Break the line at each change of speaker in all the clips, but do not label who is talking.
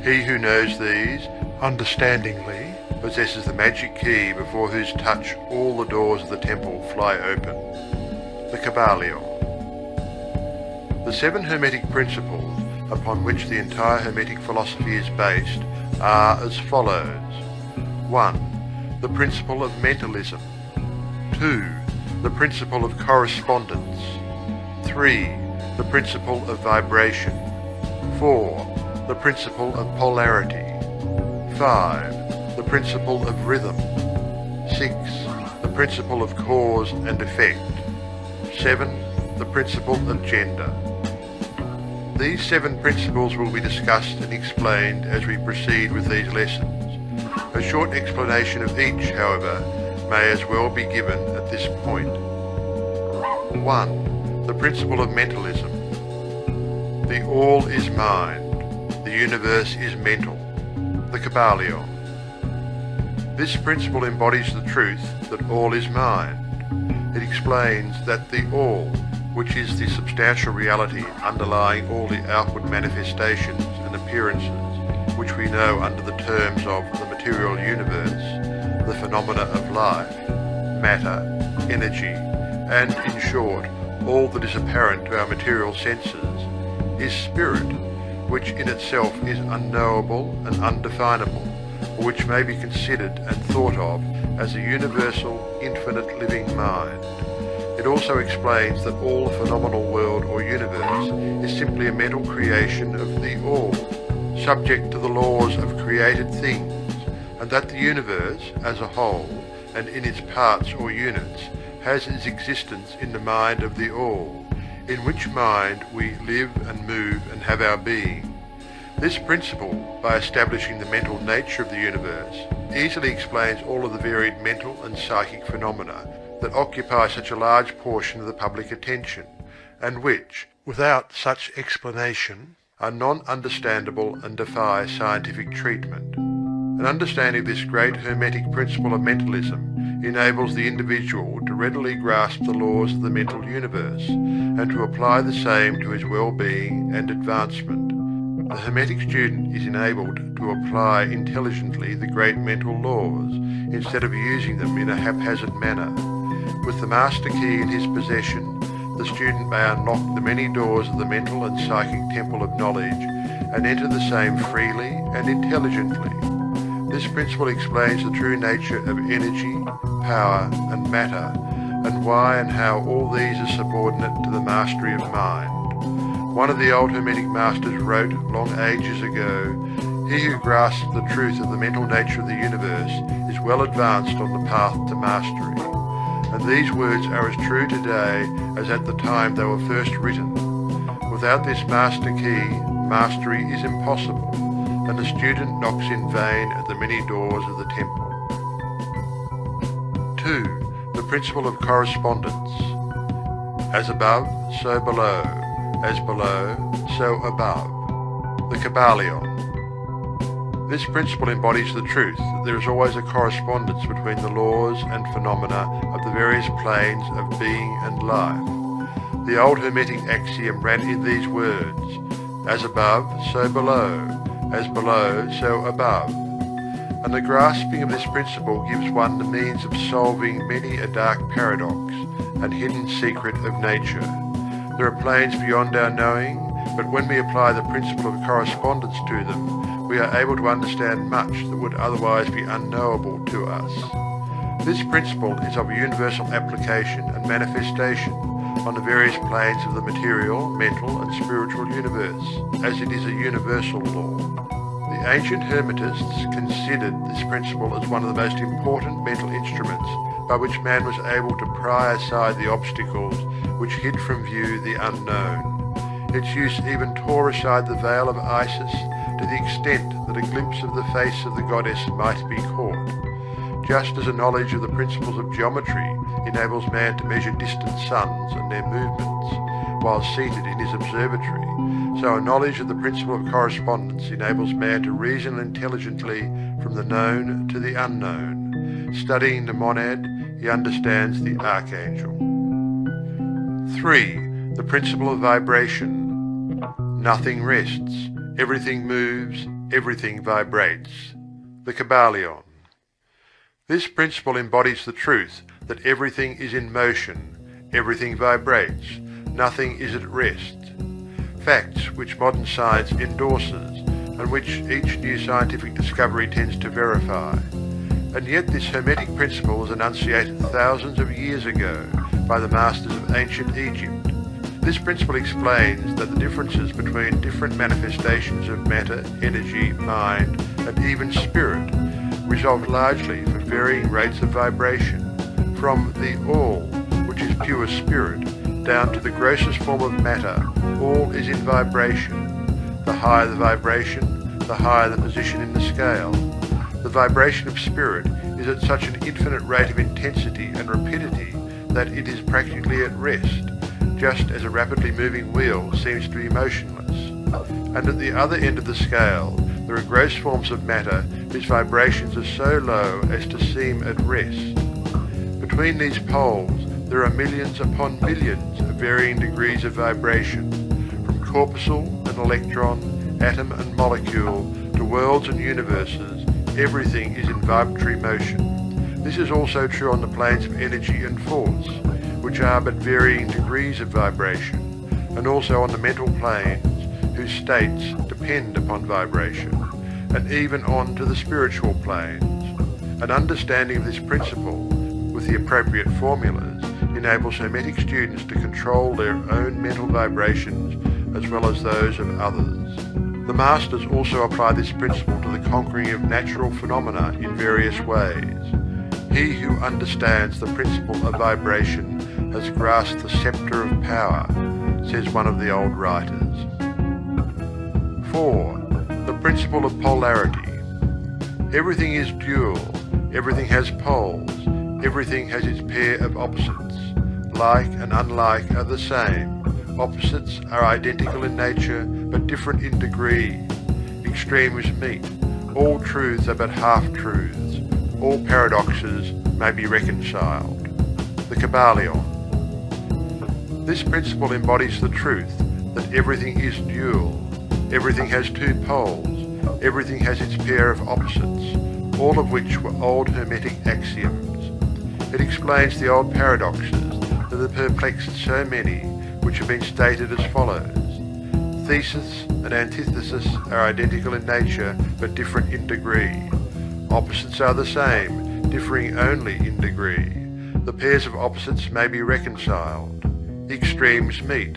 He who knows these, understandingly, possesses the magic key before whose touch all the doors of the temple fly open. The Kybalion. The 7 Hermetic principles upon which the entire Hermetic philosophy is based are as follows. 1. The principle of mentalism. 2. The principle of correspondence. 3. The principle of vibration. 4. The principle of polarity. 5. The principle of rhythm. 6. The principle of cause and effect. 7. The principle of gender. These 7 principles will be discussed and explained as we proceed with these lessons. A short explanation of each, however, may as well be given at this point. 1. The principle of mentalism. The all is mind. The universe is mental. The Kybalion. This principle embodies the truth that all is mind. It explains that the all, which is the substantial reality underlying all the outward manifestations and appearances, which we know under the terms of the material universe, the phenomena of life, matter, energy, and, in short, all that is apparent to our material senses, is spirit, which in itself is unknowable and undefinable, or which may be considered and thought of as a universal, infinite living mind. It also explains that all the phenomenal world or universe is simply a mental creation of the all, subject to the laws of created things, and that the universe, as a whole, and in its parts or units, has its existence in the mind of the all, in which mind we live and move and have our being. This principle, by establishing the mental nature of the universe, easily explains all of the varied mental and psychic phenomena that occupy such a large portion of the public attention, and which, without such explanation, are non-understandable and defy scientific treatment. An understanding of this great Hermetic principle of mentalism enables the individual to readily grasp the laws of the mental universe, and to apply the same to his well-being and advancement. The Hermetic student is enabled to apply intelligently the great mental laws, instead of using them in a haphazard manner. With the master key in his possession, the student may unlock the many doors of the mental and psychic temple of knowledge and enter the same freely and intelligently. This principle explains the true nature of energy, power, and matter, and why and how all these are subordinate to the mastery of mind. One of the old Hermetic masters wrote long ages ago, "He who grasps the truth of the mental nature of the universe is well advanced on the path to mastery." And these words are as true today as at the time they were first written. Without this master key, mastery is impossible, and the student knocks in vain at the many doors of the temple. 2. The principle of correspondence. As above, so below. As below, so above. The Kybalion. This principle embodies the truth that there is always a correspondence between the laws and phenomena of the various planes of being and life. The old Hermetic axiom ran in these words: as above, so below; as below, so above. And the grasping of this principle gives one the means of solving many a dark paradox and hidden secret of nature. There are planes beyond our knowing, but when we apply the principle of correspondence to them, we are able to understand much that would otherwise be unknowable to us. This principle is of universal application and manifestation on the various planes of the material, mental, and spiritual universe, as it is a universal law. The ancient Hermetists considered this principle as one of the most important mental instruments by which man was able to pry aside the obstacles which hid from view the unknown. Its use even tore aside the veil of Isis to the extent that a glimpse of the face of the goddess might be caught. Just as a knowledge of the principles of geometry enables man to measure distant suns and their movements while seated in his observatory, so a knowledge of the principle of correspondence enables man to reason intelligently from the known to the unknown. Studying the monad, he understands the archangel. 3. The principle of vibration. Nothing rests. Everything moves, everything vibrates. The Kybalion. This principle embodies the truth that everything is in motion, everything vibrates, nothing is at rest. Facts which modern science endorses and which each new scientific discovery tends to verify. And yet this Hermetic principle was enunciated thousands of years ago by the masters of ancient Egypt. This principle explains that the differences between different manifestations of matter, energy, mind, and even spirit result largely from varying rates of vibration, from the all, which is pure spirit, down to the grossest form of matter. All is in vibration. The higher the vibration, the higher the position in the scale. The vibration of spirit is at such an infinite rate of intensity and rapidity that it is practically at rest, just as a rapidly moving wheel seems to be motionless. And at the other end of the scale, there are gross forms of matter whose vibrations are so low as to seem at rest. Between these poles, there are millions upon millions of varying degrees of vibration, from corpuscle and electron, atom and molecule, to worlds and universes. Everything is in vibratory motion. This is also true on the planes of energy and force, which are but varying degrees of vibration, and also on the mental planes, whose states depend upon vibration, and even on to the spiritual planes. An understanding of this principle, with the appropriate formulas, enables Hermetic students to control their own mental vibrations as well as those of others. The masters also apply this principle to the conquering of natural phenomena in various ways. He who understands the principle of vibration has grasped the scepter of power, says one of the old writers. 4. The principle of polarity. Everything is dual, everything has poles, everything has its pair of opposites. Like and unlike are the same. Opposites are identical in nature, but different in degree. Extremes meet. All truths are but half-truths. All paradoxes may be reconciled. The Kybalion. This principle embodies the truth that everything is dual. Everything has two poles. Everything has its pair of opposites, all of which were old Hermetic axioms. It explains the old paradoxes that have perplexed so many, which have been stated as follows. Thesis and antithesis are identical in nature, but different in degree. Opposites are the same, differing only in degree. The pairs of opposites may be reconciled. Extremes meet.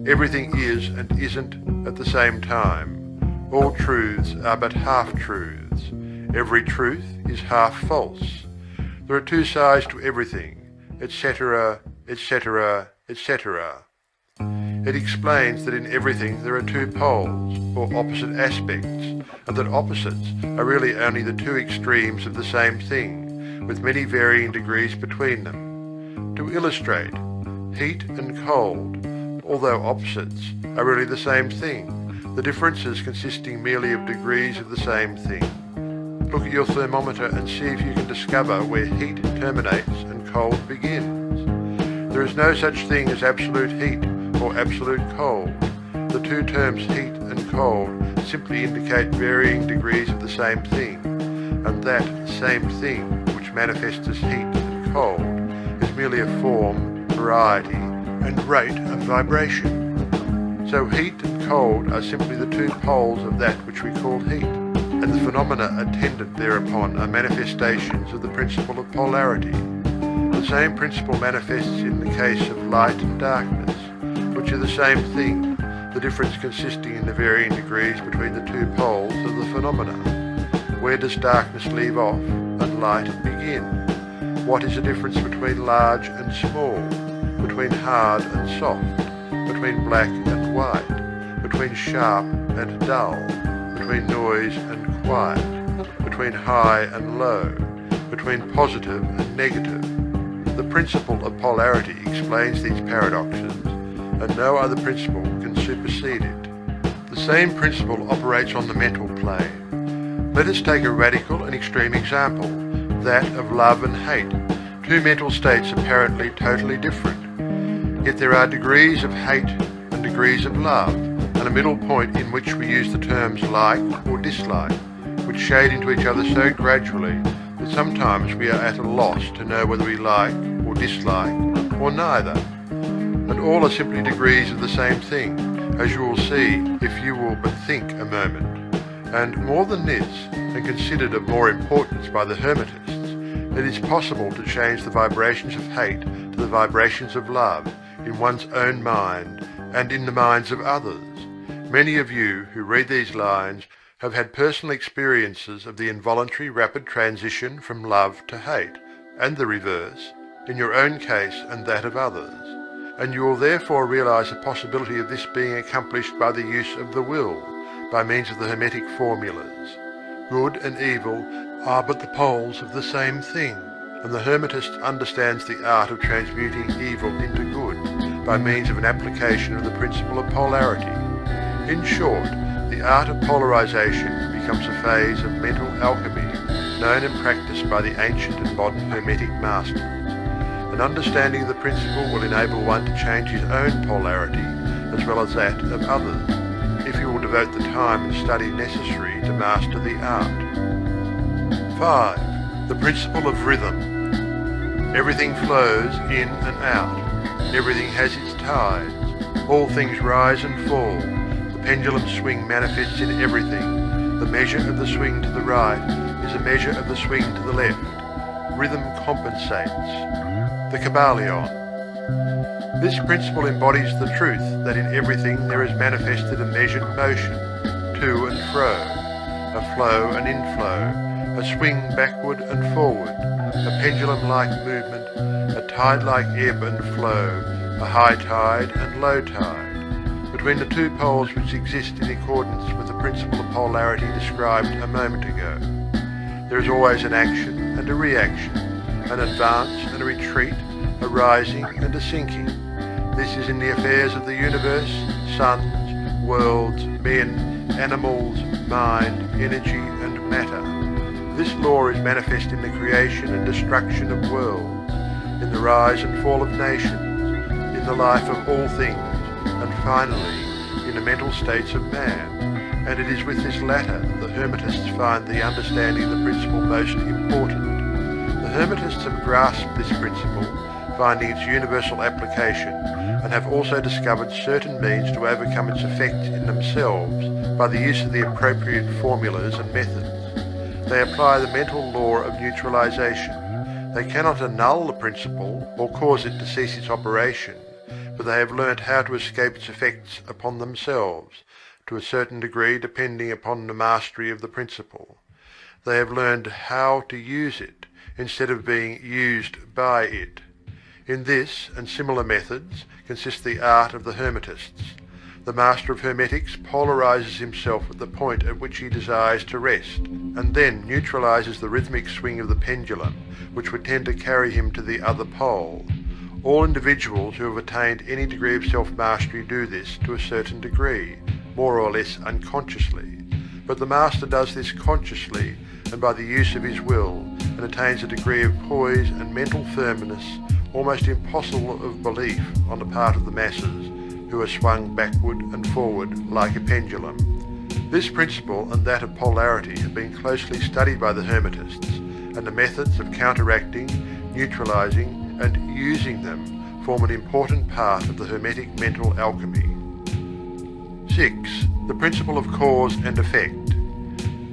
Everything is and isn't at the same time. All truths are but half-truths. Every truth is half false. There are two sides to everything, etc., etc., etc. It explains that in everything there are two poles, or opposite aspects, and that opposites are really only the two extremes of the same thing, with many varying degrees between them. To illustrate, heat and cold, although opposites, are really the same thing, the differences consisting merely of degrees of the same thing. Look at your thermometer and see if you can discover where heat terminates and cold begins. There is no such thing as absolute heat or absolute cold. The two terms heat and cold simply indicate varying degrees of the same thing, and that same thing, which manifests as heat and cold, is merely a form, variety, and rate of vibration. So heat and cold are simply the two poles of that which we call heat, and the phenomena attendant thereupon are manifestations of the principle of polarity. The same principle manifests in the case of light and darkness, which are the same thing, the difference consisting in the varying degrees between the two poles of the phenomena. Where does darkness leave off and light begin? What is the difference between large and small, between hard and soft, between black and white, between sharp and dull, between noise and quiet, between high and low, between positive and negative? The principle of polarity explains these paradoxes, and no other principle can supersede it. The same principle operates on the mental plane. Let us take a radical and extreme example, that of love and hate, two mental states apparently totally different. Yet there are degrees of hate and degrees of love, and and a middle point in which we use the terms like or dislike, which shade into each other so gradually that sometimes we are at a loss to know whether we like or dislike or neither. And all are simply degrees of the same thing, as you will see if you will but think a moment. And more than this, and considered of more importance by the Hermetists, it is possible to change the vibrations of hate to the vibrations of love in one's own mind and in the minds of others. Many of you who read these lines have had personal experiences of the involuntary rapid transition from love to hate, and the reverse, in your own case and that of others. And you will therefore realize the possibility of this being accomplished by the use of the will, by means of the Hermetic formulas. Good and evil are but the poles of the same thing, and the Hermetist understands the art of transmuting evil into good by means of an application of the principle of polarity. In short, the art of polarization becomes a phase of mental alchemy, known and practiced by the ancient and modern Hermetic masters. An understanding of the principle will enable one to change his own polarity as well as that of others, if he will devote the time and study necessary to master the art. 5. The principle of rhythm. Everything flows in and out. Everything has its tides. All things rise and fall. The pendulum swing manifests in everything. The measure of the swing to the right is a measure of the swing to the left. Rhythm compensates. The Kybalion. This principle embodies the truth that in everything there is manifested a measured motion, to and fro, a flow and inflow, a swing backward and forward, a pendulum-like movement, a tide-like ebb and flow, a high tide and low tide, between the two poles which exist in accordance with the principle of polarity described a moment ago. There is always an action and a reaction, an advance and a retreat, a rising and a sinking. This is in the affairs of the universe, suns, worlds, men, animals, mind, energy and matter. This law is manifest in the creation and destruction of worlds, in the rise and fall of nations, in the life of all things, and finally in the mental states of man. And it is with this latter that the Hermetists find the understanding of the principle most important. The Hermetists have grasped this principle, finding its universal application, and have also discovered certain means to overcome its effect in themselves by the use of the appropriate formulas and methods. They apply the mental law of neutralization. They cannot annul the principle or cause it to cease its operation, but they have learnt how to escape its effects upon themselves, to a certain degree depending upon the mastery of the principle. They have learned how to use it, instead of being used by it. In this and similar methods consists the art of the Hermetists. The master of Hermetics polarizes himself at the point at which he desires to rest, and then neutralizes the rhythmic swing of the pendulum, which would tend to carry him to the other pole. All individuals who have attained any degree of self-mastery do this to a certain degree, more or less unconsciously. But the master does this consciously and by the use of his will, and attains a degree of poise and mental firmness almost impossible of belief on the part of the masses, who are swung backward and forward like a pendulum. This principle and that of polarity have been closely studied by the Hermetists, and the methods of counteracting, neutralizing, and using them form an important part of the Hermetic mental alchemy. 6. The principle of cause and effect.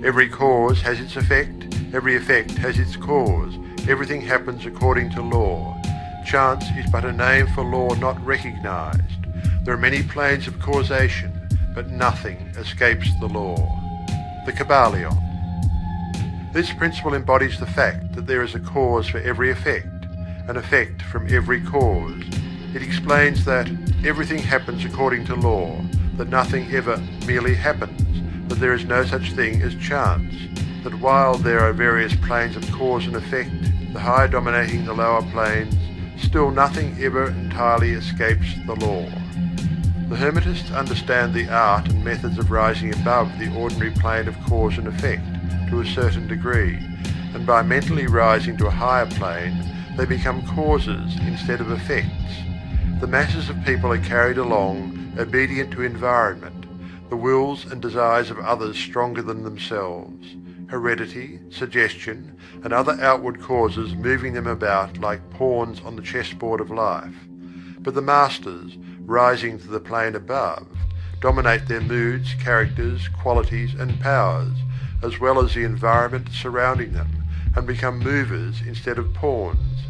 Every cause has its effect, every effect has its cause, everything happens according to law. Chance is but a name for law not recognized. There are many planes of causation, but nothing escapes the law. The Kybalion. This principle embodies the fact that there is a cause for every effect, an effect from every cause. It explains that everything happens according to law, that nothing ever merely happens, that there is no such thing as chance, that while there are various planes of cause and effect, the higher dominating the lower planes, still nothing ever entirely escapes the law. The Hermetists understand the art and methods of rising above the ordinary plane of cause and effect to a certain degree, and by mentally rising to a higher plane, they become causes instead of effects. The masses of people are carried along, obedient to environment, the wills and desires of others stronger than themselves, heredity, suggestion, and other outward causes moving them about like pawns on the chessboard of life. But the masters, rising to the plane above, dominate their moods, characters, qualities, and powers, as well as the environment surrounding them, and become movers instead of pawns.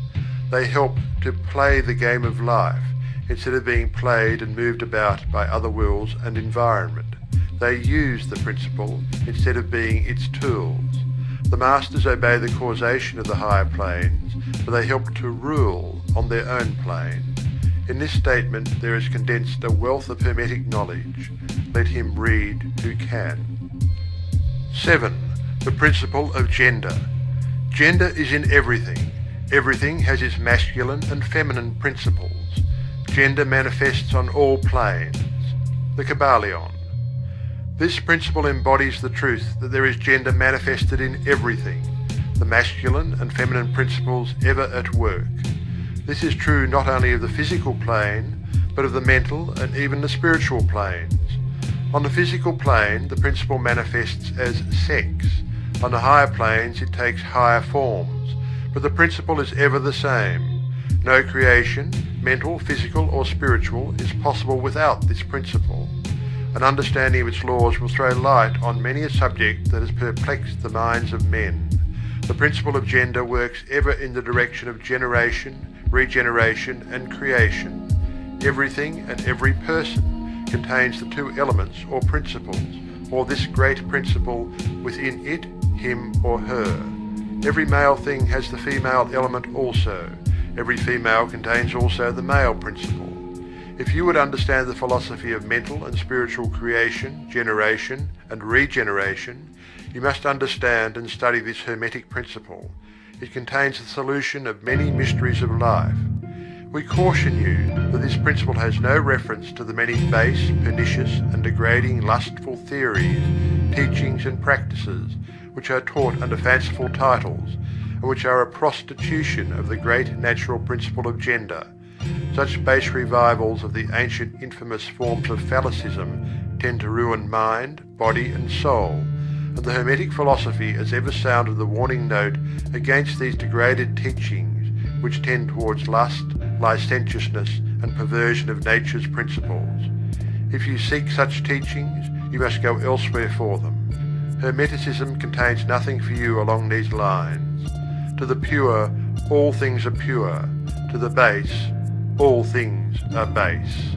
They help to play the game of life, instead of being played and moved about by other wills and environment. They use the principle instead of being its tools. The masters obey the causation of the higher planes, but they help to rule on their own plane. In this statement there is condensed a wealth of Hermetic knowledge. Let him read who can. 7. The principle of gender. Gender is in everything. Everything has its masculine and feminine principles. Gender manifests on all planes. The Kybalion. This principle embodies the truth that there is gender manifested in everything, the masculine and feminine principles ever at work. This is true not only of the physical plane, but of the mental and even the spiritual planes. On the physical plane, the principle manifests as sex. On the higher planes, it takes higher forms, but the principle is ever the same. No creation, mental, physical, or spiritual, is possible without this principle. An understanding of its laws will throw light on many a subject that has perplexed the minds of men. The principle of gender works ever in the direction of generation, regeneration, and creation. Everything and every person contains the two elements or principles, or this great principle within it, him or her. Every male thing has the female element also. Every female contains also the male principle. If you would understand the philosophy of mental and spiritual creation, generation, and regeneration, you must understand and study this Hermetic principle. It contains the solution of many mysteries of life. We caution you that this principle has no reference to the many base, pernicious, and degrading lustful theories, teachings, and practices which are taught under fanciful titles, and which are a prostitution of the great natural principle of gender. Such base revivals of the ancient infamous forms of phallicism tend to ruin mind, body, and soul, and the Hermetic philosophy has ever sounded the warning note against these degraded teachings which tend towards lust, licentiousness, and perversion of nature's principles. If you seek such teachings, you must go elsewhere for them. Hermeticism contains nothing for you along these lines. To the pure, all things are pure. To the base, all things are base.